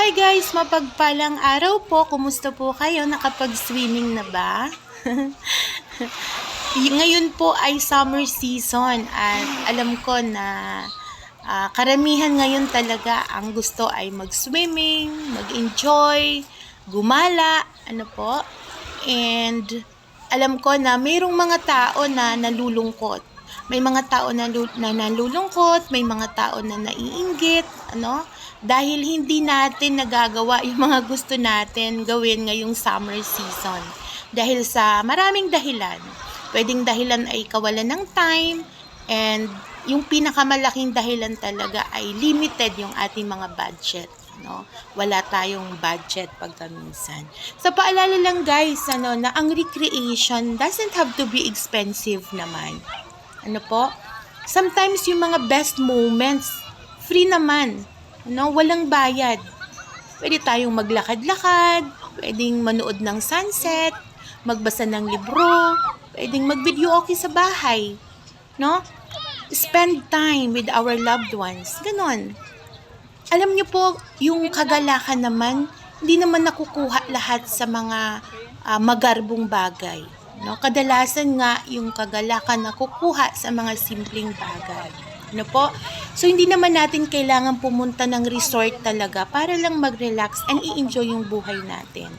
Hi guys, mapagpalang araw po. Kumusta po kayo? Nakapag-swimming na ba? Ngayon po ay summer season at alam ko na karamihan ngayon talaga ang gusto ay mag-swimming, mag-enjoy, gumala, ano po. And alam ko na mayroong mga tao na nalulungkot. May mga tao na nalulungkot, may mga tao na naiinggit, ano? Dahil hindi natin nagagawa yung mga gusto natin gawin ngayong summer season. Dahil sa maraming dahilan. Pwedeng dahilan ay kawalan ng time, and yung pinakamalaking dahilan talaga ay limited yung ating mga budget. No? Wala tayong budget pagkaminsan. Sa paalala lang guys, na ang recreation doesn't have to be expensive naman. Ano po? Sometimes yung mga best moments, free naman. Walang bayad. Pwede tayong maglakad-lakad, pwedeng manood ng sunset, magbasa ng libro, pwedeng mag-video okay sa bahay. No? Spend time with our loved ones. Ganon. Alam niyo po, yung kagalakan naman, hindi naman nakukuha lahat sa mga magarbong bagay. No? Kadalasan nga yung kagalakan nakukuha sa mga simpleng bagay. Ano po? So, hindi naman natin kailangan pumunta ng resort talaga para lang mag-relax and i-enjoy yung buhay natin.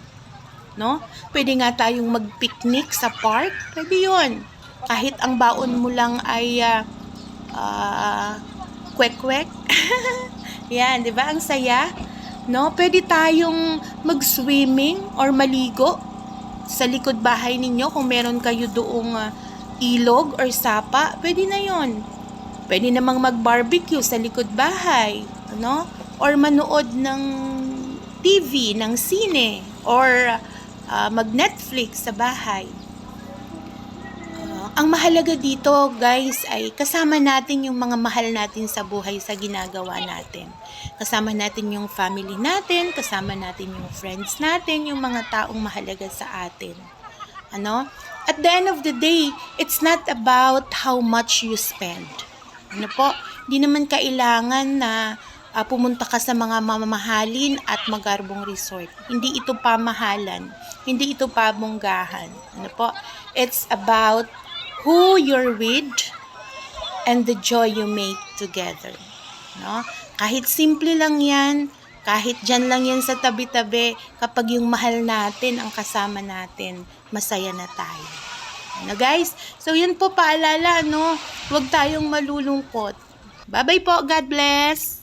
No? Pwede nga tayong mag-picnic sa park. Pwede yun. Kahit ang baon mo lang ay kwek-kwek. Yan, di ba? Ang saya. No? Pwede tayong mag-swimming or maligo sa likod bahay ninyo kung meron kayo doong ilog or sapa. Pwede na yon. Pwede namang mag-barbecue sa likod bahay, ano? Or manood ng TV, ng sine, or mag-Netflix sa bahay. Ang mahalaga dito, guys, ay kasama natin yung mga mahal natin sa buhay sa ginagawa natin. Kasama natin yung family natin, kasama natin yung friends natin, yung mga taong mahalaga sa atin. Ano? At the end of the day, it's not about how much you spend. Ano po? Hindi naman kailangan na pumunta ka sa mga mamahalin at magarbong resort. Hindi ito pamahalan. Hindi ito pabonggahan. Ano po? It's about who you're with and the joy you make together. No? Kahit simple lang yan, kahit dyan lang yan sa tabi-tabi, kapag yung mahal natin ang kasama natin, masaya na tayo. Guys, so yun po paalala, huwag tayong malulungkot. Bye-bye po, God bless!